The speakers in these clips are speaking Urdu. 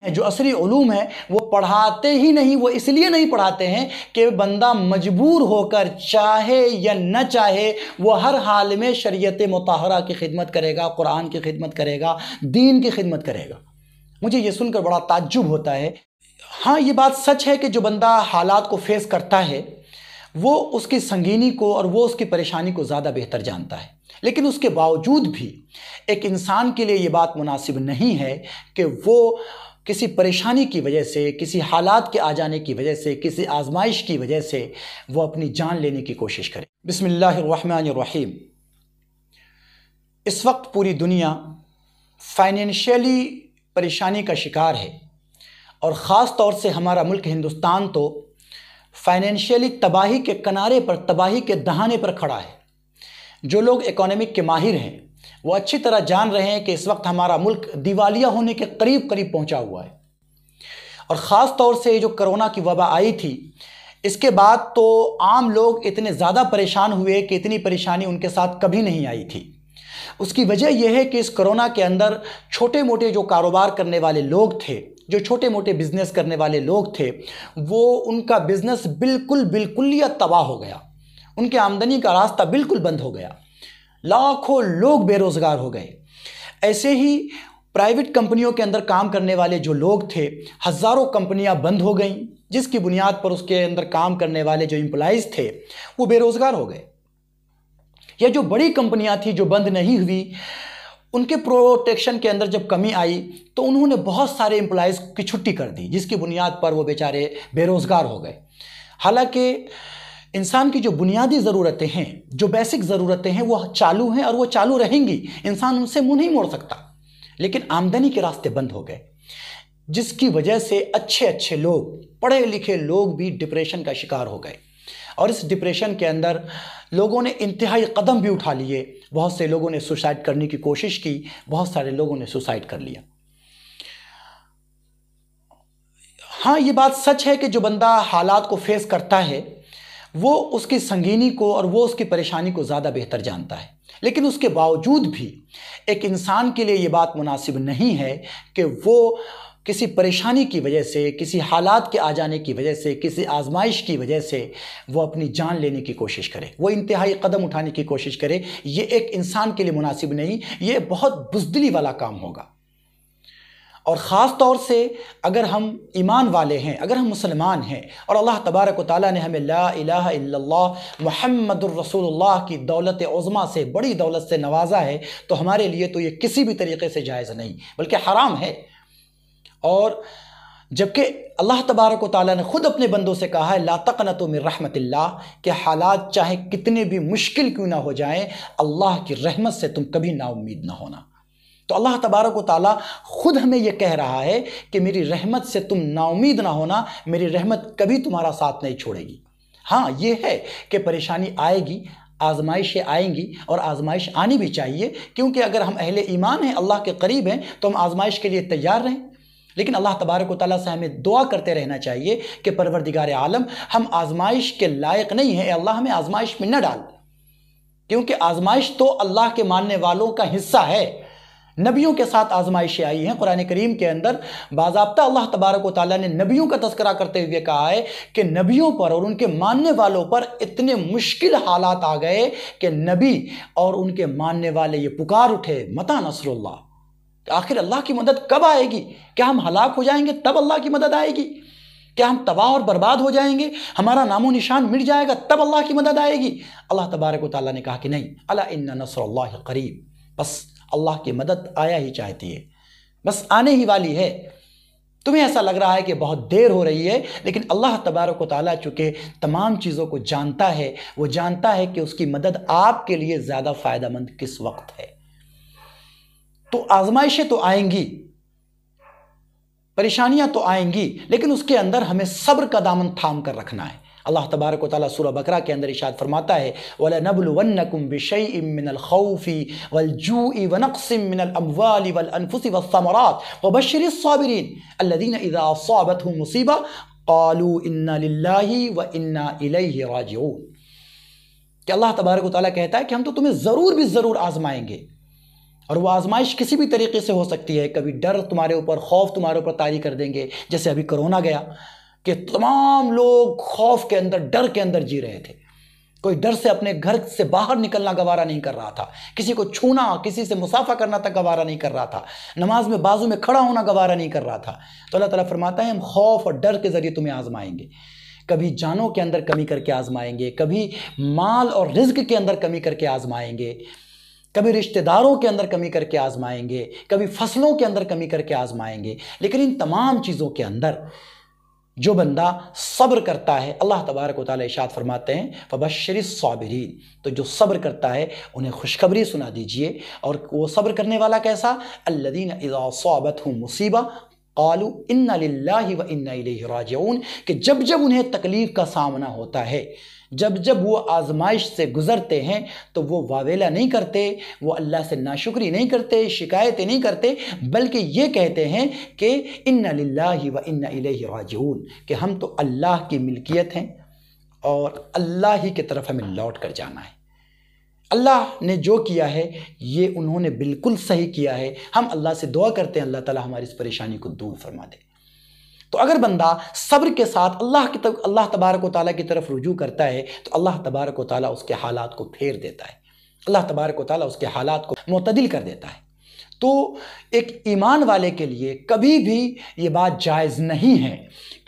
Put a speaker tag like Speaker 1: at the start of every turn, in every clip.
Speaker 1: جو عصری علوم ہیں وہ پڑھاتے ہی نہیں، وہ اس لیے نہیں پڑھاتے ہیں کہ بندہ مجبور ہو کر چاہے یا نہ چاہے وہ ہر حال میں شریعت مطہرہ کی خدمت کرے گا، قرآن کی خدمت کرے گا، دین کی خدمت کرے گا۔ مجھے یہ سن کر بڑا تعجب ہوتا ہے۔ ہاں یہ بات سچ ہے کہ جو بندہ حالات کو فیس کرتا ہے وہ اس کی سنگینی کو اور وہ اس کی پریشانی کو زیادہ بہتر جانتا ہے، لیکن اس کے باوجود بھی ایک انسان کے لیے یہ بات مناسب نہیں ہے کہ وہ کسی پریشانی کی وجہ سے، کسی حالات کے آ جانے کی وجہ سے، کسی آزمائش کی وجہ سے وہ اپنی جان لینے کی کوشش کرے۔ بسم اللہ الرحمن الرحیم۔ اس وقت پوری دنیا فائنینشیلی پریشانی کا شکار ہے، اور خاص طور سے ہمارا ملک ہندوستان تو فائنینشیلی تباہی کے کنارے پر، تباہی کے دہانے پر کھڑا ہے۔ جو لوگ اکانومک کے ماہر ہیں وہ اچھی طرح جان رہے ہیں کہ اس وقت ہمارا ملک دیوالیہ ہونے کے قریب پہنچا ہوا ہے، اور خاص طور سے جو کرونا کی وبا آئی تھی اس کے بعد تو عام لوگ اتنے زیادہ پریشان ہوئے کہ اتنی پریشانی ان کے ساتھ کبھی نہیں آئی تھی۔ اس کی وجہ یہ ہے کہ اس کرونا کے اندر چھوٹے موٹے جو کاروبار کرنے والے لوگ تھے، جو چھوٹے موٹے بزنس کرنے والے لوگ تھے، وہ ان کا بزنس بالکلیہ تباہ ہو گیا، ان کے آمدنی کا راستہ بالکل بند ہو گیا، لاکھوں لوگ بے روزگار ہو گئے۔ ایسے ہی پرائیویٹ کمپنیوں کے اندر کام کرنے والے جو لوگ تھے، ہزاروں کمپنیاں بند ہو گئیں، جس کی بنیاد پر اس کے اندر کام کرنے والے جو امپلائیز تھے وہ بے روزگار ہو گئے۔ یا جو بڑی کمپنیاں تھیں جو بند نہیں ہوئی، ان کے پروٹیکشن کے اندر جب کمی آئی تو انہوں نے بہت سارے امپلائیز کی چھٹی کر دی، جس کی بنیاد پر وہ بیچارے بے روزگار ہو گئے۔ حالانکہ انسان کی جو بنیادی ضرورتیں ہیں، جو بیسک ضرورتیں ہیں، وہ چالو ہیں اور وہ چالو رہیں گی، انسان ان سے منہ نہیں موڑ سکتا، لیکن آمدنی کے راستے بند ہو گئے، جس کی وجہ سے اچھے لوگ، پڑھے لکھے لوگ بھی ڈپریشن کا شکار ہو گئے، اور اس ڈپریشن کے اندر لوگوں نے انتہائی قدم بھی اٹھا لیے۔ بہت سے لوگوں نے سوسائڈ کرنے کی کوشش کی، بہت سارے لوگوں نے سوسائڈ کر لیا۔ ہاں یہ بات سچ ہے کہ جو بندہ حالات کو فیس کرتا ہے وہ اس کی سنگینی کو اور وہ اس کی پریشانی کو زیادہ بہتر جانتا ہے، لیکن اس کے باوجود بھی ایک انسان کے لیے یہ بات مناسب نہیں ہے کہ وہ کسی پریشانی کی وجہ سے، کسی حالات کے آ جانے کی وجہ سے، کسی آزمائش کی وجہ سے وہ اپنی جان لینے کی کوشش کرے، وہ انتہائی قدم اٹھانے کی کوشش کرے۔ یہ ایک انسان کے لیے مناسب نہیں، یہ بہت بزدلی والا کام ہوگا۔ اور خاص طور سے اگر ہم ایمان والے ہیں، اگر ہم مسلمان ہیں، اور اللہ تبارک و تعالیٰ نے ہمیں لا الہ الا اللہ محمد الرسول اللہ کی دولت عظمیٰ سے، بڑی دولت سے نوازا ہے، تو ہمارے لیے تو یہ کسی بھی طریقے سے جائز نہیں بلکہ حرام ہے۔ اور جبکہ اللہ تبارک و تعالیٰ نے خود اپنے بندوں سے کہا ہے لا تقنطوا من رحمت اللہ، کہ حالات چاہے کتنے بھی مشکل کیوں نہ ہو جائیں، اللہ کی رحمت سے تم کبھی نا امید نہ ہونا۔ تو اللہ تبارک و تعالیٰ خود ہمیں یہ کہہ رہا ہے کہ میری رحمت سے تم نا امید نہ ہونا، میری رحمت کبھی تمہارا ساتھ نہیں چھوڑے گی۔ ہاں یہ ہے کہ پریشانی آئے گی، آزمائشیں آئیں گی، اور آزمائش آنی بھی چاہیے، کیونکہ اگر ہم اہل ایمان ہیں، اللہ کے قریب ہیں، تو ہم آزمائش کے لیے تیار رہیں۔ لیکن اللہ تبارک و تعالیٰ سے ہمیں دعا کرتے رہنا چاہیے کہ پروردگار عالم، ہم آزمائش کے لائق نہیں ہیں، اے اللہ ہمیں آزمائش میں نہ ڈال، کیونکہ آزمائش تو اللہ کے ماننے والوں کا حصہ ہے۔ نبیوں کے ساتھ آزمائشیں آئی ہیں، قرآن کریم کے اندر باضابطہ اللہ تبارک و تعالیٰ نے نبیوں کا تذکرہ کرتے ہوئے کہا ہے کہ نبیوں پر اور ان کے ماننے والوں پر اتنے مشکل حالات آ گئے کہ نبی اور ان کے ماننے والے یہ پکار اٹھے متی نصر اللہ، آخر اللہ کی مدد کب آئے گی؟ کیا ہم ہلاک ہو جائیں گے تب اللہ کی مدد آئے گی؟ کیا ہم تباہ اور برباد ہو جائیں گے، ہمارا نام و نشان مٹ جائے گا تب اللہ کی مدد آئے گی؟ اللہ تبارک و تعالیٰ نے کہا کہ نہیں، الا ان نصر اللہ قریب، بس اللہ کی مدد آیا ہی چاہتی ہے، بس آنے ہی والی ہے۔ تمہیں ایسا لگ رہا ہے کہ بہت دیر ہو رہی ہے، لیکن اللہ تبارک و تعالیٰ چونکہ تمام چیزوں کو جانتا ہے، وہ جانتا ہے کہ اس کی مدد آپ کے لیے زیادہ فائدہ مند کس وقت ہے۔ تو آزمائشیں تو آئیں گی، پریشانیاں تو آئیں گی، لیکن اس کے اندر ہمیں صبر کا دامن تھام کر رکھنا ہے۔ اللہ تبارک و تعالیٰ سورہ بقرہ کے اندر ارشاد فرماتا ہے وَلَنَبْلُوَنَّكُمْ بِشَيْءٍ مِّنَ الْخَوْفِ وَالْجُوعِ وَنَقْصٍ مِّنَ الْأَمْوَالِ وَالْأَنفُسِ وَالثَّمَرَاتِ وَبَشِّرِ الصَّابِرِينَ الَّذِينَ إِذَا أَصَابَتْهُمْ مُصِيبَةٌ قَالُوا إِنَّا لِلَّهِ وَإِنَّا إِلَيْهِ راجعون، کہ اللہ تبارک و تعالیٰ کہتا ہے کہ ہم تو تمہیں ضرور بھی ضرور آزمائیں گے، اور وہ آزمائش کسی بھی طریقے سے ہو سکتی ہے. کبھی ڈر تمہارے اوپر، خوف تمہارے اوپر طاری کر دیں گے، جیسے ابھی کرونا گیا کہ تمام لوگ خوف کے اندر، ڈر کے اندر جی رہے تھے. کوئی ڈر سے اپنے گھر سے باہر نکلنا گوارا نہیں کر رہا تھا، کسی کو چھونا، کسی سے مصافحہ کرنا تک گوارا نہیں کر رہا تھا، نماز میں بازو میں کھڑا ہونا گوارا نہیں کر رہا تھا. تو اللہ تعالیٰ فرماتا ہے ہم خوف اور ڈر کے ذریعے تمہیں آزمائیں گے. کبھی جانوں کے اندر کمی کر کے آزمائیں گے، کبھی مال اور رزق کے اندر کمی کر کے آزمائیں گے، کبھی رشتہ داروں کے اندر کمی کر کے آزمائیں گے، کبھی فصلوں کے اندر کمی کر کے آزمائیں گے. لیکن ان تمام چیزوں کے اندر جو بندہ صبر کرتا ہے، اللہ تبارک و تعالیٰ ارشاد فرماتے ہیں فبشر الصابرین، تو جو صبر کرتا ہے انہیں خوشخبری سنا دیجئے. اور وہ صبر کرنے والا کیسا؟ الذین اذا اصابتهم مصیبہ قالوا انا للہ وانا الیہ راجعون، کہ جب جب انہیں تکلیف کا سامنا ہوتا ہے، جب جب وہ آزمائش سے گزرتے ہیں، تو وہ واویلا نہیں کرتے، وہ اللہ سے ناشکری نہیں کرتے، شکایتیں نہیں کرتے، بلکہ یہ کہتے ہیں کہ انا للہ وانا الیہ راجعون، کہ ہم تو اللہ کی ملکیت ہیں اور اللہ ہی کی طرف ہمیں لوٹ کر جانا ہے. اللہ نے جو کیا ہے یہ انہوں نے بالکل صحیح کیا ہے. ہم اللہ سے دعا کرتے ہیں اللہ تعالیٰ ہماری اس پریشانی کو دور فرما دے. تو اگر بندہ صبر کے ساتھ اللہ تبارک و تعالیٰ کی طرف رجوع کرتا ہے تو اللہ تبارک و تعالیٰ اس کے حالات کو پھیر دیتا ہے، اللہ تبارک و تعالیٰ اس کے حالات کو معتدل کر دیتا ہے. تو ایک ایمان والے کے لیے کبھی بھی یہ بات جائز نہیں ہے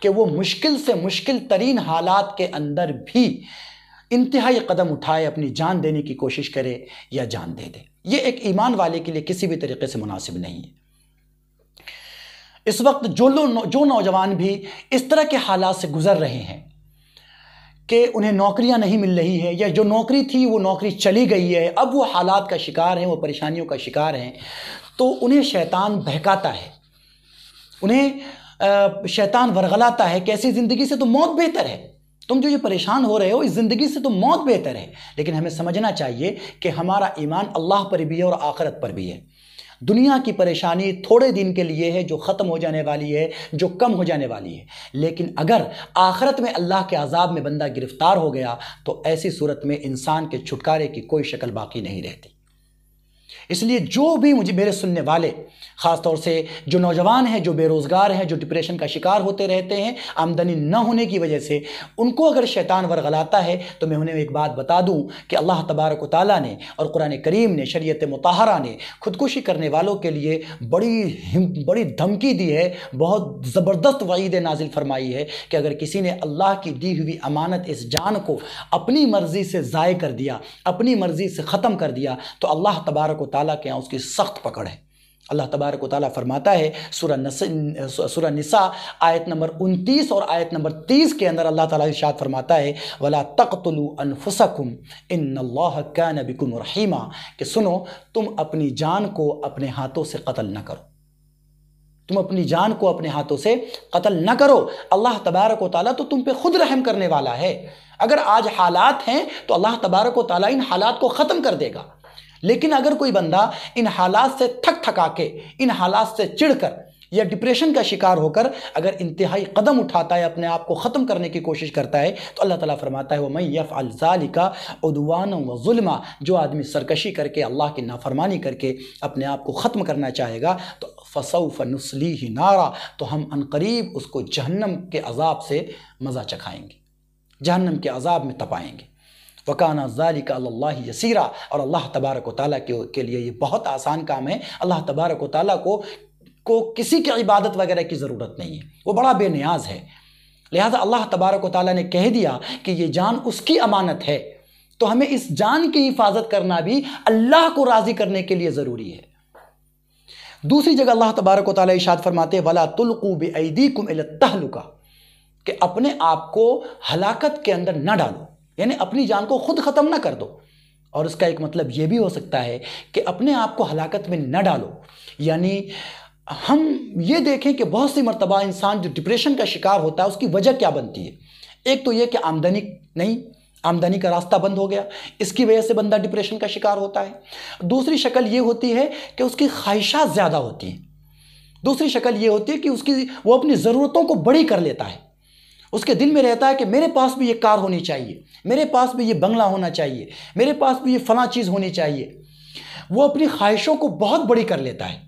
Speaker 1: کہ وہ مشکل سے مشکل ترین حالات کے اندر بھی انتہائی قدم اٹھائے، اپنی جان دینے کی کوشش کرے یا جان دے دے. یہ ایک ایمان والے کے لیے کسی بھی طریقے سے مناسب نہیں ہے. اس وقت جو نوجوان بھی اس طرح کے حالات سے گزر رہے ہیں کہ انہیں نوکریاں نہیں مل رہی ہے، یا جو نوکری تھی وہ نوکری چلی گئی ہے، اب وہ حالات کا شکار ہیں، وہ پریشانیوں کا شکار ہیں، تو انہیں شیطان بہکاتا ہے، انہیں شیطان ورغلاتا ہے کہ ایسی زندگی سے تو موت بہتر ہے. تم جو یہ پریشان ہو رہے ہو، اس زندگی سے تو موت بہتر ہے. لیکن ہمیں سمجھنا چاہیے کہ ہمارا ایمان اللہ پر بھی ہے اور آخرت پر بھی ہے. دنیا کی پریشانی تھوڑے دن کے لیے ہے، جو ختم ہو جانے والی ہے، جو کم ہو جانے والی ہے. لیکن اگر آخرت میں اللہ کے عذاب میں بندہ گرفتار ہو گیا تو ایسی صورت میں انسان کے چھٹکارے کی کوئی شکل باقی نہیں رہتی. اس لیے جو بھی میرے سننے والے، خاص طور سے جو نوجوان ہیں، جو بے روزگار ہیں، جو ڈپریشن کا شکار ہوتے رہتے ہیں آمدنی نہ ہونے کی وجہ سے، ان کو اگر شیطان ورغلاتا ہے تو میں انہیں ایک بات بتا دوں کہ اللہ تبارک و تعالیٰ نے اور قرآن کریم نے، شریعت مطہرہ نے خودکشی کرنے والوں کے لیے بڑی دھمکی دی ہے، بہت زبردست وعید نازل فرمائی ہے کہ اگر کسی نے اللہ کی دی ہوئی امانت اس جان کو اپنی مرضی سے ضائع کر دیا، اپنی مرضی سے ختم کر دیا، تو اللہ تبارک و تعالیٰ کے یہاں اس کی سخت پکڑ ہے. اللہ تبارک و تعالیٰ فرماتا ہے سورہ نساء آیت نمبر 29 اور آیت نمبر 30 کے اندر اللہ تعالیٰ ارشاد فرماتا ہے وَلَا تَقْتُلُوا أَنفُسَكُمْ إِنَّ اللَّهَ كَانَ بِكُمْ رَحِيمًا، کہ سنو، تم اپنی جان کو اپنے ہاتھوں سے قتل نہ کرو، تم اپنی جان کو اپنے ہاتھوں سے قتل نہ کرو. اللہ تبارک و تعالیٰ تو تم پہ خود رحم کرنے والا ہے. اگر آج حالات ہیں تو اللہ تبارک و تعالیٰ ان حالات کو ختم کر دے گا. لیکن اگر کوئی بندہ ان حالات سے تھکا کے، ان حالات سے چڑھ کر یا ڈپریشن کا شکار ہو کر اگر انتہائی قدم اٹھاتا ہے، اپنے آپ کو ختم کرنے کی کوشش کرتا ہے، تو اللہ تعالیٰ فرماتا ہے وَمَن يَفْعَلْ ذَلِكَ عُدْوَانًا وَظُلْمًا، جو آدمی سرکشی کر کے، اللہ کی نافرمانی کر کے اپنے آپ کو ختم کرنا چاہے گا تو فَسَوْفَ نُصْلِيهِ نَارًا، تو ہم عنقریب اس کو جہنم کے عذاب سے مزہ چکھائیں گے، جہنم کے عذاب میں تپائیں گے. وَكَانَ ذَلِكَ عَلَى اللَّهِ يَسِيرًا، اور اللہ تبارک و تعالیٰ کے لیے یہ بہت آسان کام ہے. اللہ تبارک و تعالیٰ کو کسی کی عبادت وغیرہ کی ضرورت نہیں ہے، وہ بڑا بے نیاز ہے. لہٰذا اللہ تبارک و تعالیٰ نے کہہ دیا کہ یہ جان اس کی امانت ہے، تو ہمیں اس جان کی حفاظت کرنا بھی اللہ کو راضی کرنے کے لیے ضروری ہے. دوسری جگہ اللہ تبارک و تعالیٰ ارشاد فرماتے وَلَا تُلْقُوا بِأَيْدِيكُمْ إِلَى التَّهْلُكَةِ، کہ اپنے آپ کو ہلاکت کے اندر نہ ڈالو، یعنی اپنی جان کو خود ختم نہ کر دو. اور اس کا ایک مطلب یہ بھی ہو سکتا ہے کہ اپنے آپ کو ہلاکت میں نہ ڈالو. یعنی ہم یہ دیکھیں کہ بہت سی مرتبہ انسان جو ڈپریشن کا شکار ہوتا ہے اس کی وجہ کیا بنتی ہے. ایک تو یہ کہ آمدنی نہیں، آمدنی کا راستہ بند ہو گیا، اس کی وجہ سے بندہ ڈپریشن کا شکار ہوتا ہے. دوسری شکل یہ ہوتی ہے کہ اس کی خواہشات زیادہ ہوتی ہیں. دوسری شکل یہ ہوتی ہے کہ وہ اپنی ضرورتوں کو بڑی کر لیتا ہے. اس کے دل میں رہتا ہے کہ میرے پاس بھی یہ کار ہونی چاہیے، میرے پاس بھی یہ بنگلہ ہونا چاہیے، میرے پاس بھی یہ فلاں چیز ہونی چاہیے. وہ اپنی خواہشوں کو بہت بڑی کر لیتا ہے.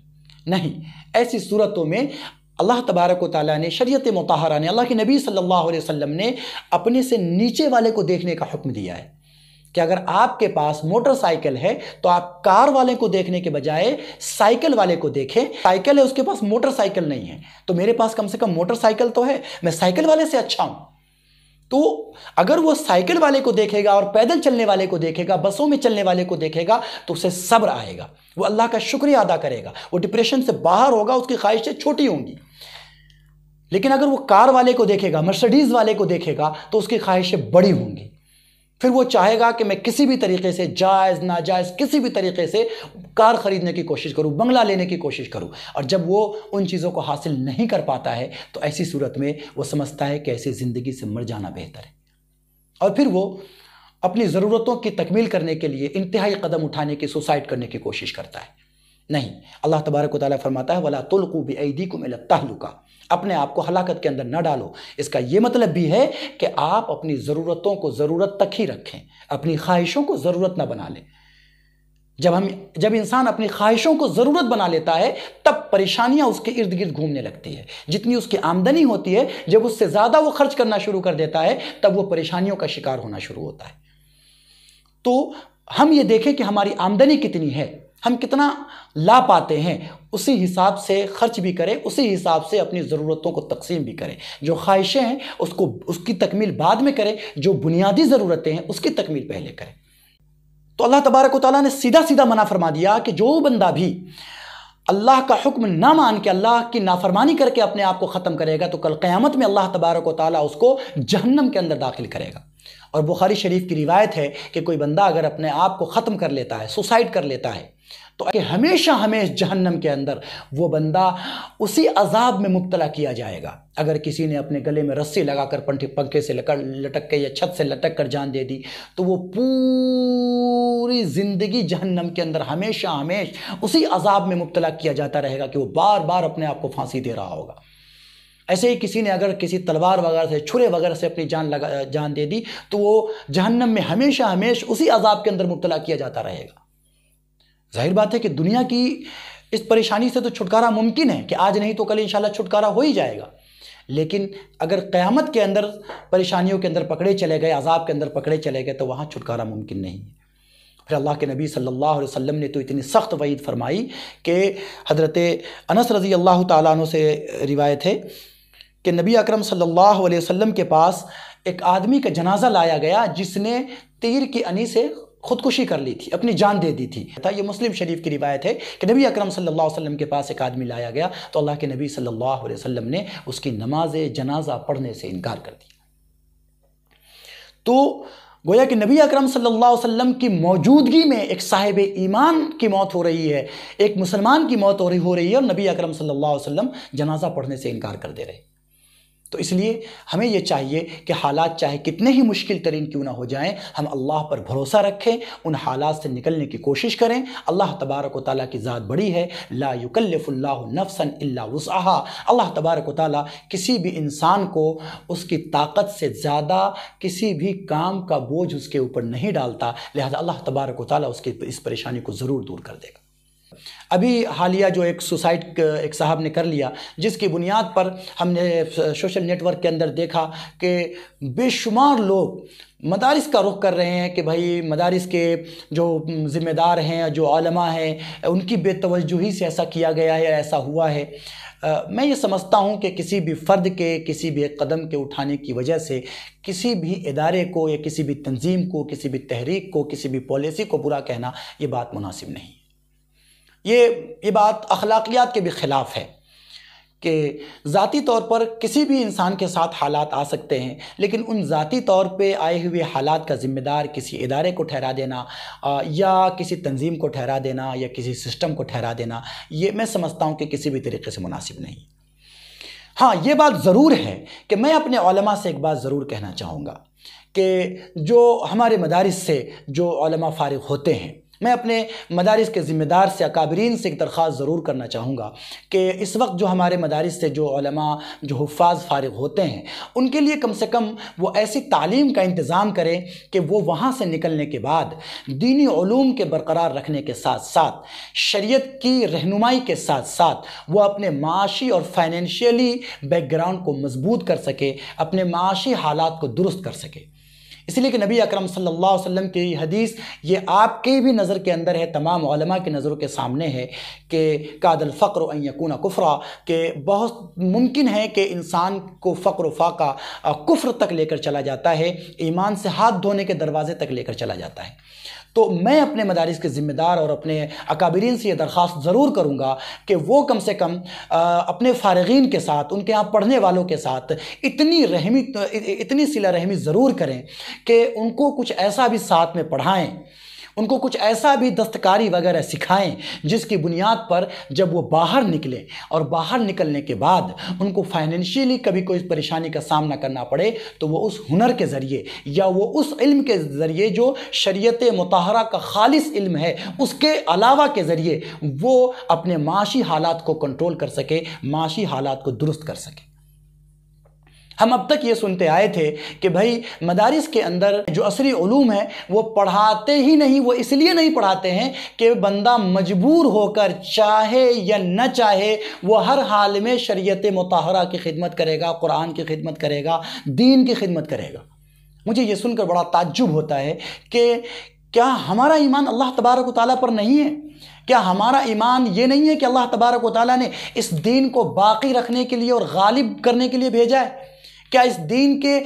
Speaker 1: نہیں، ایسی صورتوں میں اللہ تبارک و تعالیٰ نے، شریعت مطہرہ نے، اللہ کے نبی صلی اللہ علیہ وسلم نے اپنے سے نیچے والے کو دیکھنے کا حکم دیا ہے کہ اگر آپ کے پاس موٹر سائیکل ہے تو آپ کار والے کو دیکھنے کے بجائے سائیکل والے کو دیکھیں. سائیکل ہے، اس کے پاس موٹر سائیکل نہیں ہے، تو میرے پاس کم سے کم موٹر سائیکل تو ہے، میں سائیکل والے سے اچھا ہوں. تو اگر وہ سائیکل والے کو دیکھے گا اور پیدل چلنے والے کو دیکھے گا، بسوں میں چلنے والے کو دیکھے گا، تو اسے صبر آئے گا، وہ اللہ کا شکریہ ادا کرے گا، وہ ڈپریشن سے باہر ہوگا، اس کی خواہشیں چھوٹی ہوں گی. لیکن اگر وہ کار والے کو دیکھے گا، مرسڈیز والے کو دیکھے گا، تو اس کی خواہشیں بڑی ہوں گی. پھر وہ چاہے گا کہ میں کسی بھی طریقے سے، جائز ناجائز کسی بھی طریقے سے کار خریدنے کی کوشش کروں، بنگلہ لینے کی کوشش کروں. اور جب وہ ان چیزوں کو حاصل نہیں کر پاتا ہے تو ایسی صورت میں وہ سمجھتا ہے کہ ایسی زندگی سے مر جانا بہتر ہے، اور پھر وہ اپنی ضرورتوں کی تکمیل کرنے کے لیے انتہائی قدم اٹھانے کی، سوسائڈ کرنے کی کوشش کرتا ہے. نہیں، اللہ تبارک و تعالیٰ فرماتا ہے وَلَا تُلْقُوا بِأَيْدِيكُمْ إِلَى التَّهْلُكَةِ، اپنے آپ کو ہلاکت کے اندر نہ ڈالو. اس کا یہ مطلب بھی ہے کہ آپ اپنی ضرورتوں کو ضرورت تک ہی رکھیں، اپنی خواہشوں کو ضرورت نہ بنا لیں. جب انسان اپنی خواہشوں کو ضرورت بنا لیتا ہے تب پریشانیاں اس کے ارد گرد گھومنے لگتی ہے. جتنی اس کی آمدنی ہوتی ہے، جب اس سے زیادہ وہ خرچ کرنا شروع کر دیتا ہے تب وہ پریشانیوں کا شکار ہونا شروع ہوتا ہے. تو ہم یہ دیکھیں کہ ہماری آمدنی کتنی ہے، ہم کتنا لا پاتے ہیں، اسی حساب سے خرچ بھی کریں، اسی حساب سے اپنی ضرورتوں کو تقسیم بھی کریں. جو خواہشیں ہیں اس کی تکمیل بعد میں کریں، جو بنیادی ضرورتیں ہیں اس کی تکمیل پہلے کریں. تو اللہ تبارک و تعالیٰ نے سیدھا سیدھا منع فرما دیا کہ جو بندہ بھی اللہ کا حکم نہ مان کے اللہ کی نافرمانی کر کے اپنے آپ کو ختم کرے گا تو کل قیامت میں اللہ تبارک و تعالیٰ اس کو جہنم کے اندر داخل کرے گا. اور بخاری شریف کی روایت ہے کہ کوئی بندہ اگر اپنے آپ کو ختم کر لیتا ہے، سوسائڈ کر لیتا ہے، تو کہ ہمیشہ جہنم کے اندر وہ بندہ اسی عذاب میں مبتلا کیا جائے گا. اگر کسی نے اپنے گلے میں رسی لگا کر پنکھے سے لٹک کے یا چھت سے لٹک کر جان دے دی تو وہ پوری زندگی جہنم کے اندر ہمیشہ اسی عذاب میں مبتلا کیا جاتا رہے گا کہ وہ بار بار اپنے آپ کو پھانسی دے رہا ہوگا. ایسے ہی کسی نے اگر کسی تلوار وغیرہ سے، چھرے وغیرہ سے اپنی جان دے دی تو وہ جہنم میں ہمیشہ اسی عذاب کے اندر مبتلا کیا جاتا رہے گا. ظاہر بات ہے کہ دنیا کی اس پریشانی سے تو چھٹکارا ممکن ہے کہ آج نہیں تو کل انشاءاللہ چھٹکارا ہو ہی جائے گا، لیکن اگر قیامت کے اندر پریشانیوں کے اندر پکڑے چلے گئے، عذاب کے اندر پکڑے چلے گئے تو وہاں چھٹکارا ممکن نہیں ہے. پھر اللہ کے نبی صلی اللہ علیہ وسلم نے تو اتنی سخت وعید فرمائی کہ حضرت انس رضی اللہ تعالیٰ عنہ سے روایت ہے کہ نبی اکرم صلی اللہ علیہ وسلم کے پاس ایک آدمی کا جنازہ لایا گیا جس نے تیر کی انی سے خودکشی کر لی تھی، اپنی جان دے دی تھی. یہ مسلم شریف کی روایت ہے کہ نبی اکرم صلی اللہ علیہ وسلم کے پاس ایک آدمی لایا گیا تو اللہ کے نبی صلی اللہ علیہ وسلم نے اس کی نماز جنازہ پڑھنے سے انکار کر دیا. تو گویا کہ نبی اکرم صلی اللہ علیہ وسلم کی موجودگی میں ایک صاحب ایمان کی موت ہو رہی ہے، ایک مسلمان کی موت ہو رہی ہے، اور نبی اکرم صلی اللہ علیہ وسلم جنازہ پڑھنے سے انکار کر دے رہے. تو اس لیے ہمیں یہ چاہیے کہ حالات چاہے کتنے ہی مشکل ترین کیوں نہ ہو جائیں، ہم اللہ پر بھروسہ رکھیں، ان حالات سے نکلنے کی کوشش کریں. اللہ تبارک و تعالیٰ کی ذات بڑی ہے، لا یکلف اللہ نفسا الا وسعها. اللہ تبارک و تعالیٰ کسی بھی انسان کو اس کی طاقت سے زیادہ کسی بھی کام کا بوجھ اس کے اوپر نہیں ڈالتا، لہذا اللہ تبارک و تعالیٰ اس کی اس پریشانی کو ضرور دور کر دے گا. ابھی حالیہ جو ایک سوسائڈ ایک صاحب نے کر لیا، جس کی بنیاد پر ہم نے سوشل نیٹ ورک کے اندر دیکھا کہ بے شمار لوگ مدارس کا رخ کر رہے ہیں کہ بھائی مدارس کے جو ذمہ دار ہیں، جو علماء ہیں، ان کی بے توجہی سے ایسا کیا گیا ہے، ایسا ہوا ہے. میں یہ سمجھتا ہوں کہ کسی بھی فرد کے کسی بھی ایک قدم کے اٹھانے کی وجہ سے کسی بھی ادارے کو یا کسی بھی تنظیم کو، کسی بھی تحریک کو، کسی بھی پالیسی کو برا کہنا یہ بات مناسب نہیں. یہ بات اخلاقیات کے بھی خلاف ہے کہ ذاتی طور پر کسی بھی انسان کے ساتھ حالات آ سکتے ہیں، لیکن ان ذاتی طور پہ آئے ہوئے حالات کا ذمہ دار کسی ادارے کو ٹھہرا دینا یا کسی تنظیم کو ٹھہرا دینا یا کسی سسٹم کو ٹھہرا دینا، یہ میں سمجھتا ہوں کہ کسی بھی طریقے سے مناسب نہیں. ہاں، یہ بات ضرور ہے کہ میں اپنے علماء سے ایک بات ضرور کہنا چاہوں گا کہ جو ہمارے مدارس سے جو علماء فارغ ہوتے ہیں میں اپنے مدارس کے ذمہ دار سے، اکابرین سے ایک درخواست ضرور کرنا چاہوں گا کہ اس وقت جو ہمارے مدارس سے جو علماء، جو حفاظ فارغ ہوتے ہیں، ان کے لیے کم سے کم وہ ایسی تعلیم کا انتظام کریں کہ وہ وہاں سے نکلنے کے بعد دینی علوم کے برقرار رکھنے کے ساتھ ساتھ، شریعت کی رہنمائی کے ساتھ ساتھ وہ اپنے معاشی اور فائنینشیلی بیک گراؤنڈ کو مضبوط کر سکے، اپنے معاشی حالات کو درست کر سکے۔ اس لیے کہ نبی اکرم صلی اللہ علیہ وسلم کی حدیث یہ آپ کی بھی نظر کے اندر ہے، تمام علماء کی نظروں کے سامنے ہے کہ کاد الفقر ان یکون کفرا، کہ بہت ممکن ہے کہ انسان کو فقر و فاقہ کفر تک لے کر چلا جاتا ہے، ایمان سے ہاتھ دھونے کے دروازے تک لے کر چلا جاتا ہے۔ تو میں اپنے مدارس کے ذمہ دار اور اپنے اکابرین سے یہ درخواست ضرور کروں گا کہ وہ کم سے کم اپنے فارغین کے ساتھ، ان کے یہاں پڑھنے والوں کے ساتھ اتنی صلہ رحمی ضرور کریں کہ ان کو کچھ ایسا بھی ساتھ میں پڑھائیں، ان کو کچھ ایسا بھی دستکاری وغیرہ سکھائیں جس کی بنیاد پر جب وہ باہر نکلیں اور باہر نکلنے کے بعد ان کو فائنینشیلی کبھی کوئی پریشانی کا سامنا کرنا پڑے تو وہ اس ہنر کے ذریعے یا وہ اس علم کے ذریعے جو شریعت مطہرہ کا خالص علم ہے اس کے علاوہ کے ذریعے وہ اپنے معاشی حالات کو کنٹرول کر سکے، معاشی حالات کو درست کر سکے۔ ہم اب تک یہ سنتے آئے تھے کہ بھائی مدارس کے اندر جو عصری علوم ہیں وہ پڑھاتے ہی نہیں، وہ اس لیے نہیں پڑھاتے ہیں کہ بندہ مجبور ہو کر چاہے یا نہ چاہے وہ ہر حال میں شریعت مطہرہ کی خدمت کرے گا، قرآن کی خدمت کرے گا، دین کی خدمت کرے گا۔ مجھے یہ سن کر بڑا تعجب ہوتا ہے کہ کیا ہمارا ایمان اللہ تبارک و تعالیٰ پر نہیں ہے؟ کیا ہمارا ایمان یہ نہیں ہے کہ اللہ تبارک و تعالیٰ نے اس دین کو باقی رکھنے کے لیے اور غالب کرنے کے لیے بھیجا ہے؟ کیا اس دین کے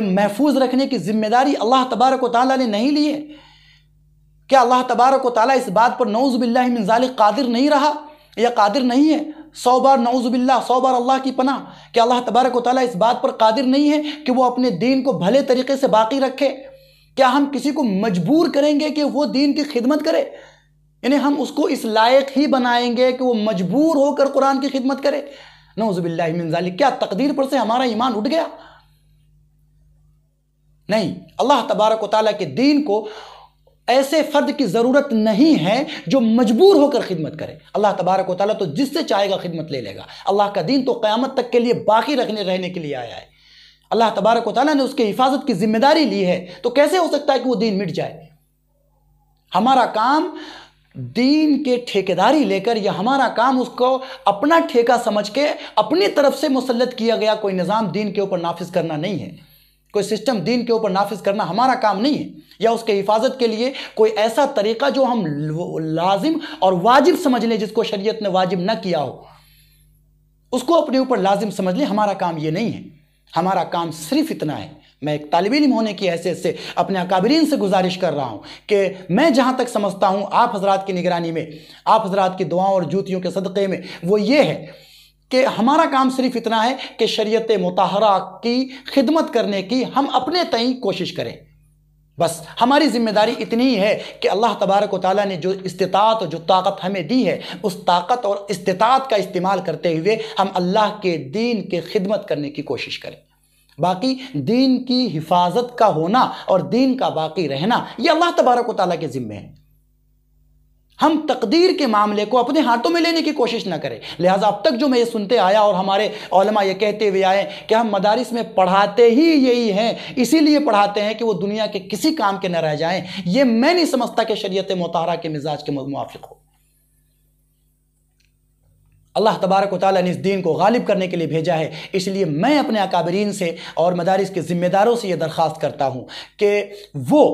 Speaker 1: محفوظ رکھنے کی ذمہ داری اللہ تبارک و تعالیٰ نے نہیں لی ہے؟ کیا اللہ تبارک و تعالیٰ اس بات پر نعوذ باللہ من ذالک قادر نہیں رہا یا قادر نہیں ہے؟ 100 بار نعوذ باللہ، 100 بار اللہ کی پناہ، کہ اللہ تبارک و تعالیٰ اس بات پر قادر نہیں ہے کہ وہ اپنے دین کو بھلے طریقے سے باقی رکھے؟ کیا ہم کسی کو مجبور کریں گے کہ وہ دین کی خدمت کرے؟ یعنی ہم اس کو اس لائق ہی بنائیں گے کہ وہ مجبور ہو کر قرآن کی خدمت کرے؟ نعوذ باللہ من ذالک، کیا تقدیر پر سے ہمارا ایمان اٹھ گیا؟ نہیں، اللہ تبارک و تعالیٰ کے دین کو ایسے فرد کی ضرورت نہیں ہے جو مجبور ہو کر خدمت کرے۔ اللہ تبارک و تعالیٰ تو جس سے چاہے گا خدمت لے لے گا۔ اللہ کا دین تو قیامت تک کے لیے باقی رہنے کے لیے آیا ہے۔ اللہ تبارک و تعالیٰ نے اس کی حفاظت کی ذمہ داری لی ہے، تو کیسے ہو سکتا ہے کہ وہ دین مٹ جائے؟ ہمارا کام دین کے ٹھیکیداری لے کر، یا ہمارا کام اس کو اپنا ٹھیکہ سمجھ کے اپنی طرف سے مسلط کیا گیا کوئی نظام دین کے اوپر نافذ کرنا نہیں ہے، کوئی سسٹم دین کے اوپر نافذ کرنا ہمارا کام نہیں ہے، یا اس کے حفاظت کے لیے کوئی ایسا طریقہ جو ہم لازم اور واجب سمجھ لیں، جس کو شریعت نے واجب نہ کیا ہو اس کو اپنے اوپر لازم سمجھ لیں۔ ہمارا کام یہ نہیں ہے، ہمارا کام صرف اتنا ہے۔ میں ایک طالب علم ہونے کی حیثیت سے اپنے اکابرین سے گزارش کر رہا ہوں کہ میں جہاں تک سمجھتا ہوں آپ حضرات کی نگرانی میں، آپ حضرات کی دعاؤں اور جوتیوں کے صدقے میں، وہ یہ ہے کہ ہمارا کام صرف اتنا ہے کہ شریعت مطہرہ کی خدمت کرنے کی ہم اپنے تئیں کوشش کریں۔ بس ہماری ذمہ داری اتنی ہی ہے کہ اللہ تبارک و تعالیٰ نے جو استطاعت اور جو طاقت ہمیں دی ہے، اس طاقت اور استطاعت کا استعمال کرتے ہوئے ہم اللہ کے دین کی خدمت کرنے کی کوشش کریں۔ باقی دین کی حفاظت کا ہونا اور دین کا باقی رہنا یہ اللہ تبارک و تعالیٰ کے ذمہ ہے۔ ہم تقدیر کے معاملے کو اپنے ہاتھوں میں لینے کی کوشش نہ کریں۔ لہٰذا اب تک جو میں یہ سنتے آیا اور ہمارے علماء یہ کہتے ہوئے آئے کہ ہم مدارس میں پڑھاتے ہی یہی ہیں، اسی لیے پڑھاتے ہیں کہ وہ دنیا کے کسی کام کے نہ رہ جائیں، یہ میں نہیں سمجھتا کہ شریعت مطہرہ کے مزاج کے موافق ہو۔ اللہ تبارک و تعالیٰ نے اس دین کو غالب کرنے کے لیے بھیجا ہے، اس لیے میں اپنے اکابرین سے اور مدارس کے ذمہ داروں سے یہ درخواست کرتا ہوں کہ وہ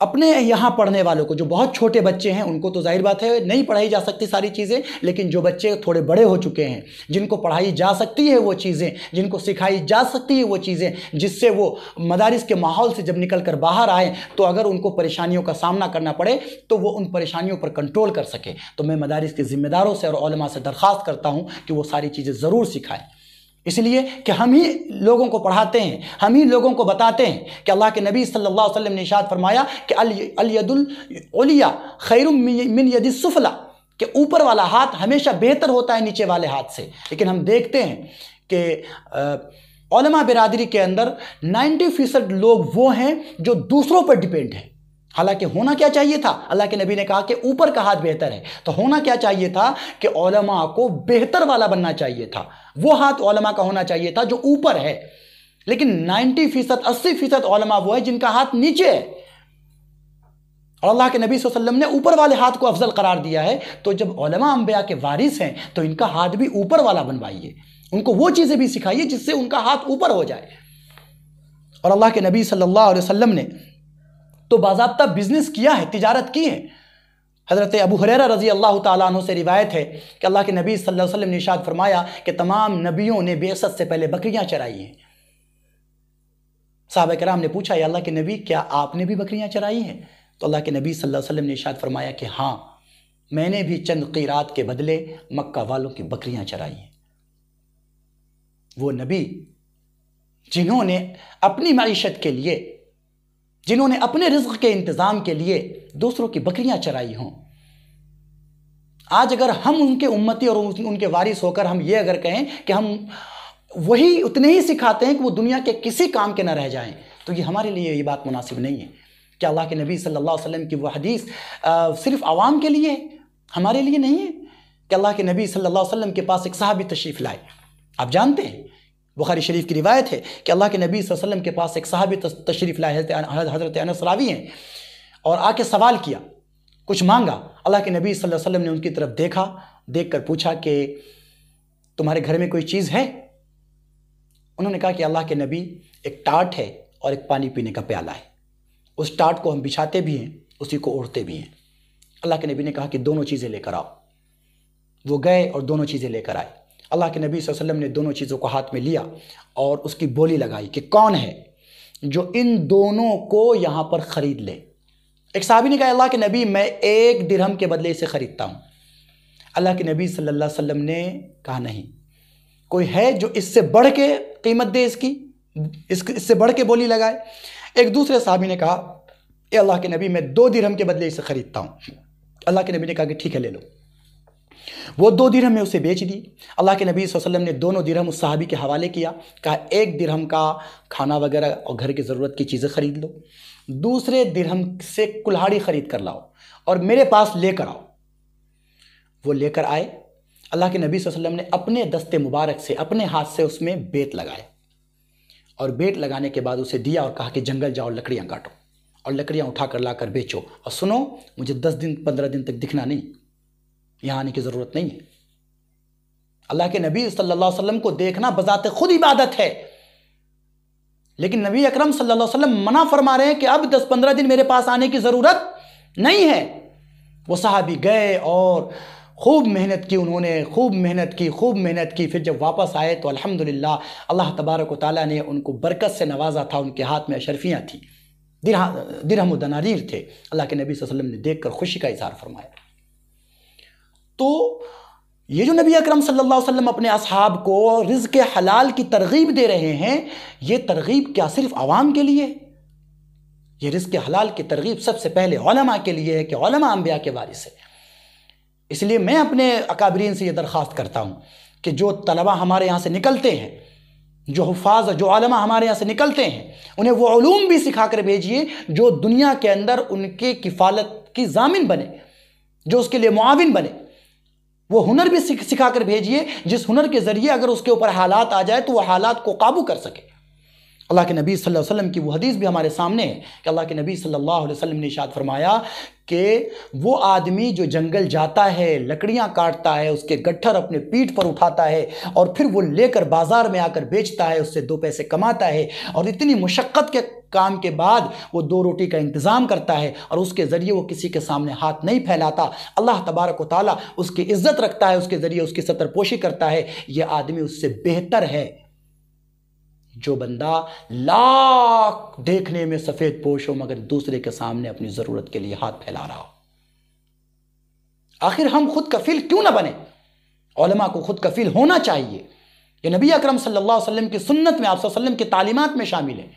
Speaker 1: اپنے یہاں پڑھنے والوں کو، جو بہت چھوٹے بچے ہیں ان کو تو ظاہر بات ہے نہیں پڑھائی جا سکتی ساری چیزیں، لیکن جو بچے تھوڑے بڑے ہو چکے ہیں، جن کو پڑھائی جا سکتی ہے وہ چیزیں، جن کو سکھائی جا سکتی ہے وہ چیزیں، جس سے وہ مدارس کے ماحول سے جب نکل کر باہر آئیں تو اگر ان کو پریشانیوں کا سامنا کرنا پڑے تو وہ ان پریشانیوں پر کنٹرول کر سکے، تو میں مدارس کے ذمہ داروں سے اور علماء سے درخواست کرتا ہوں کہ وہ ساری چیزیں ضرور سکھائیں، اس لیے کہ ہم ہی لوگوں کو پڑھاتے ہیں، ہم ہی لوگوں کو بتاتے ہیں کہ اللہ کے نبی صلی اللہ علیہ وسلم نے ارشاد فرمایا کہ الید العلیٰ خیر من ید السفلی، کہ اوپر والا ہاتھ ہمیشہ بہتر ہوتا ہے نیچے والے ہاتھ سے۔ لیکن ہم دیکھتے ہیں کہ علماء برادری کے اندر 90% لوگ وہ ہیں جو دوسروں پر ڈیپینڈ ہیں، حالانکہ ہونا کیا چاہیے تھا؟ اللہ کے نبی نے کہا کہ اوپر کا ہاتھ بہتر ہے، تو ہونا کیا چاہیے تھا کہ علماء کو بہتر والا بننا چاہیے تھا، وہ ہاتھ علماء کا ہونا چاہیے تھا جو اوپر ہے۔ لیکن 90%، 80% علماء وہ ہے جن کا ہاتھ نیچے ہے، اور اللہ کے نبی صلی اللہ علیہ وسلم نے اوپر والے ہاتھ کو افضل قرار دیا ہے۔ تو جب علماء انبیاء کے وارث ہیں تو ان کا ہاتھ بھی اوپر والا بنوائیے، ان کو وہ چیزیں بھی سکھائیے جس سے ان کا ہاتھ اوپر ہو جائے۔ اور اللہ کے نبی صلی اللہ علیہ وسلم نے تو باضابطہ بزنس کیا ہے، تجارت کی ہے۔ حضرت ابو ہریرہ رضی اللہ تعالیٰ عنہ سے روایت ہے کہ اللہ کے نبی صلی اللہ علیہ وسلم نے ارشاد فرمایا کہ تمام نبیوں نے بعثت سے پہلے بکریاں چرائی ہیں۔ صحابہ کرام نے پوچھا، یا اللہ کے نبی کیا آپ نے بھی بکریاں چرائی ہیں؟ تو اللہ کے نبی صلی اللہ علیہ وسلم نے ارشاد فرمایا کہ ہاں، میں نے بھی چند قیرات کے بدلے مکہ والوں کی بکریاں چرائی ہیں۔ وہ نبی جنہوں نے اپنی معیشت کے لیے، جنہوں نے اپنے رزق کے انتظام کے لیے دوسروں کی بکریاں چرائی ہوں۔ آج اگر ہم ان کے امتی اور ان کے وارث ہو کر ہم یہ اگر کہیں کہ ہم وہی اتنے ہی سکھاتے ہیں کہ وہ دنیا کے کسی کام کے نہ رہ جائیں، تو یہ ہمارے لیے یہ بات مناسب نہیں ہے۔ کہ اللہ کے نبی صلی اللہ علیہ وسلم کی وہ حدیث صرف عوام کے لیے ہے، ہمارے لیے نہیں ہے؟ کہ اللہ کے نبی صلی اللہ علیہ وسلم کے پاس ایک صحابی تشریف لائے، آپ جانتے ہیں بخاری شریف کی روایت ہے کہ اللہ کے نبی صلی اللہ علیہ وسلم کے پاس ایک صحابی تشریف لائے، حضرت انس راوی ہیں، اور آ کے سوال کیا، کچھ مانگا۔ اللہ کے نبی صلی اللہ علیہ وسلم نے ان کی طرف دیکھا، دیکھ کر پوچھا کہ تمہارے گھر میں کوئی چیز ہے؟ انہوں نے کہا کہ اللہ کے نبی ایک ٹاٹ ہے اور ایک پانی پینے کا پیالہ ہے، اس ٹاٹ کو ہم بچھاتے بھی ہیں، اسی کو اوڑھتے بھی ہیں۔ اللہ کے نبی نے کہا کہ دونوں چیزیں لے کر آؤ۔ وہ گئے اور دونوں چیزیں لے کر آئے۔ اللہ کے نبی صلی اللہ علیہ وسلم نے دونوں چیزوں کو ہاتھ میں لیا اور اس کی بولی لگائی کہ کون ہے جو ان دونوں کو یہاں پر خرید لے۔ ایک صحابی نے کہا اللہ کے نبی میں 1 درہم کے بدلے اسے خریدتا ہوں۔ اللہ کے نبی صلی اللہ علیہ وسلم نے کہا نہیں، کوئی ہے جو اس سے بڑھ کے قیمت دے، اس سے بڑھ کے بولی لگائے۔ ایک دوسرے صحابی نے کہا اے اللہ کے نبی میں 2 درہم کے بدلے اسے خریدتا ہوں۔ اللہ کے نبی نے کہا کہ ٹھیک ہے لے لو۔ وہ 2 درہم میں اسے بیچ دی۔ اللہ کے نبی صلی اللہ علیہ وسلم نے دونوں درہم اس صحابی کے حوالے کیا، کہا 1 درہم کا کھانا وغیرہ اور گھر کی ضرورت کی چیزیں خرید لو، دوسرے درہم سے کلہاڑی خرید کر لاؤ اور میرے پاس لے کر آؤ۔ وہ لے کر آئے۔ اللہ کے نبی صلی اللہ علیہ وسلم نے اپنے دست مبارک سے، اپنے ہاتھ سے اس میں بیت لگائے، اور بیٹ لگانے کے بعد اسے دیا اور کہا کہ جنگل جاؤ، لکڑیاں کاٹو اور لکڑیاں اٹھا کر لا کر بیچو، اور سنو مجھے 10 دن 15 دن تک دکھنا نہیں، یہاں آنے کی ضرورت نہیں ہے۔ اللہ کے نبی صلی اللہ علیہ وسلم کو دیکھنا بذات خود عبادت ہے، لیکن نبی اکرم صلی اللہ علیہ وسلم منع فرما رہے ہیں کہ اب 10-15 دن میرے پاس آنے کی ضرورت نہیں ہے۔ وہ صحابی گئے اور خوب محنت کی، انہوں نے خوب محنت کی، پھر جب واپس آئے تو الحمدللہ اللہ تبارک و تعالیٰ نے ان کو برکت سے نوازا تھا، ان کے ہاتھ میں اشرفیاں تھیں، درہم و دنانیر تھے۔ اللہ کے نبی صلی اللہ علیہ وسلم نے دیکھ کر خوشی کا اظہار فرمایا۔ تو یہ جو نبی اکرم صلی اللہ علیہ وسلم اپنے اصحاب کو رزق حلال کی ترغیب دے رہے ہیں، یہ ترغیب کیا صرف عوام کے لیے؟ یہ رزق حلال کی ترغیب سب سے پہلے علماء کے لیے ہے کہ علماء انبیاء کے وارث ہیں۔ اس لیے میں اپنے اکابرین سے یہ درخواست کرتا ہوں کہ جو طلبہ ہمارے یہاں سے نکلتے ہیں، جو حفاظ، جو علماء ہمارے یہاں سے نکلتے ہیں، انہیں وہ علوم بھی سکھا کر بھیجیے جو دنیا کے اندر ان کے کفالت کی ضامن بنے، جو اس کے لیے معاون بنے۔ وہ ہنر بھی سکھا کر بھیجیے جس ہنر کے ذریعے اگر اس کے اوپر حالات آ جائے تو وہ حالات کو قابو کر سکے۔ اللہ کے نبی صلی اللہ علیہ وسلم کی وہ حدیث بھی ہمارے سامنے ہے کہ اللہ کے نبی صلی اللہ علیہ وسلم نے ارشاد فرمایا کہ وہ آدمی جو جنگل جاتا ہے، لکڑیاں کاٹتا ہے، اس کے گٹھر اپنے پیٹھ پر اٹھاتا ہے اور پھر وہ لے کر بازار میں آ کر بیچتا ہے، اس سے 2 پیسے کماتا ہے، اور اتنی مشقت کے کام کے بعد وہ 2 روٹی کا انتظام کرتا ہے اور اس کے ذریعے وہ کسی کے سامنے ہاتھ نہیں پھیلاتا، اللہ تبارک و تعالیٰ اس کی عزت رکھتا ہے، اس کے ذریعے اس کی ستر پوشی کرتا ہے، یہ آدمی اس سے بہتر ہے جو بندہ لاکھ دیکھنے میں سفید پوش ہو مگر دوسرے کے سامنے اپنی ضرورت کے لیے ہاتھ پھیلا رہا ہو۔ آخر ہم خود کفیل کیوں نہ بنے؟ علماء کو خود کفیل ہونا چاہیے۔ یہ نبی اکرم صلی اللہ علیہ وسلم کی سنت میں، آپ صلی اللہ علیہ وسلم کی تعلیمات میں شامل ہے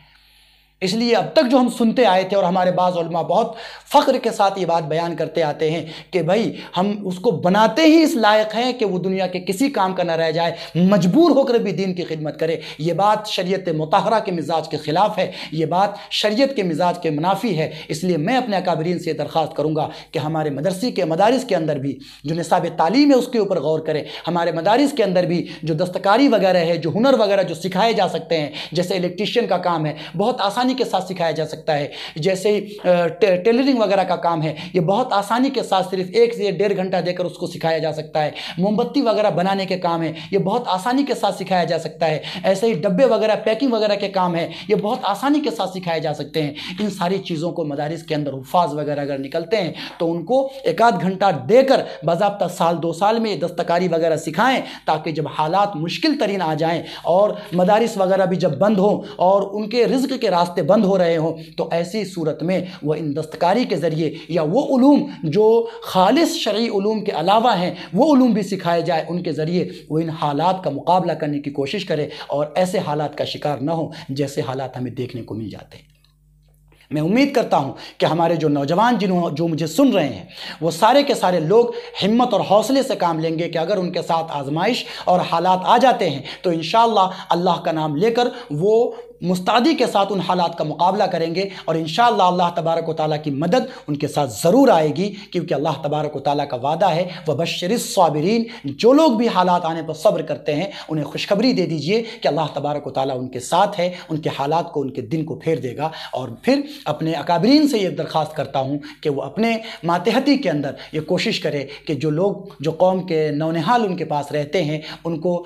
Speaker 1: اس لیے اب تک جو ہم سنتے آئے تھے اور ہمارے بعض علماء بہت فخر کے ساتھ یہ بات بیان کرتے آتے ہیں کہ بھائی ہم اس کو بناتے ہی اس لائق ہیں کہ وہ دنیا کے کسی کام کا نہ رہ جائے، مجبور ہو کر بھی دین کی خدمت کرے، یہ بات شریعت مطہرہ کے مزاج کے خلاف ہے، یہ بات شریعت کے مزاج کے منافی ہے۔ اس لیے میں اپنے اکابرین سے درخواست کروں گا کہ ہمارے مدارس کے اندر بھی جو نصاب تعلیم ہے اس کے اوپر غور کریں، ہمارے مدارس کے اندر بھی جو دستکاری وغیرہ ہے، جو ہنر وغیرہ جو سکھائے جا سکتے ہیں، جیسے الیکٹریشین کا کام ہے بہت آسانی کے ساتھ سکھایا جا سکتا ہے، جیسے ٹیلرنگ وغیرہ کا کام ہے یہ بہت آسانی کے ساتھ صرف 1 سے 1.5 گھنٹہ دے کر اس کو سکھایا جا سکتا ہے، موم بتی وغیرہ بنانے کے کام ہے یہ بہت آسانی کے ساتھ سکھایا جا سکتا ہے، ایسے ہی ڈبے وغیرہ پیکنگ وغیرہ کے کام ہے یہ بہت آسانی کے ساتھ سکھائے جا سکتے ہیں۔ ان ساری چیزوں کو مدارس کے اندر حفاظ وغیرہ اگر نکلتے ہیں تو ان کو 1 گھنٹہ دے کر باضابطہ سال 2 سال میں دستکاری وغیرہ سکھائیں، تاکہ جب حالات مشکل ترین آ جائیں اور مدارس وغیرہ بھی جب بند ہوں اور ان کے رزق کے راستے بند ہو رہے ہوں تو ایسی صورت میں وہ ان دستکاری کے ذریعے یا وہ علوم جو خالص شرعی علوم کے علاوہ ہیں وہ علوم بھی سکھائے جائے، ان کے ذریعے وہ ان حالات کا مقابلہ کرنے کی کوشش کرے اور ایسے حالات کا شکار نہ ہو جیسے حالات ہمیں دیکھنے کو مل جاتے ہیں۔ میں امید کرتا ہوں کہ ہمارے جو نوجوان جو مجھے سن رہے ہیں وہ سارے کے سارے لوگ ہمت اور حوصلے سے کام لیں گے کہ اگر ان کے ساتھ آزمائش اور حالات آ جاتے ہیں تو انشاءاللہ اللہ کا نام لے کر وہ مستعدی کے ساتھ ان حالات کا مقابلہ کریں گے، اور انشاءاللہ اللہ تبارک و تعالیٰ کی مدد ان کے ساتھ ضرور آئے گی، کیونکہ اللہ تبارک و تعالیٰ کا وعدہ ہے وَبَشِّرِ الصَّابِرِينَ، جو لوگ بھی حالات آنے پر صبر کرتے ہیں انہیں خوشخبری دے دیجئے کہ اللہ تبارک و تعالیٰ ان کے ساتھ ہے، ان کے حالات کو، ان کے دن کو پھیر دے گا۔ اور پھر اپنے اکابرین سے یہ درخواست کرتا ہوں کہ وہ اپنے ماتحتی کے اندر یہ کوشش کرے کہ جو قوم کے نونہال ان کے پاس رہتے ہیں ان کو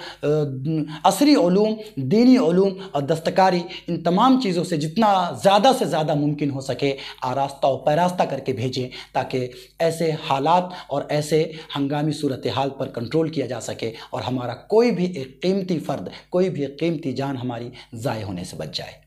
Speaker 1: عصری علوم، دینی علوم اور دستکاری ان تمام چیزوں سے جتنا زیادہ سے زیادہ ممکن ہو سکے آراستہ و پیراستہ کر کے بھیجیں، تاکہ ایسے حالات اور ایسے ہنگامی صورتحال پر کنٹرول کیا جا سکے اور ہمارا کوئی بھی ایک قیمتی فرد، کوئی بھی ایک قیمتی جان ہماری ضائع ہونے سے بچ جائے۔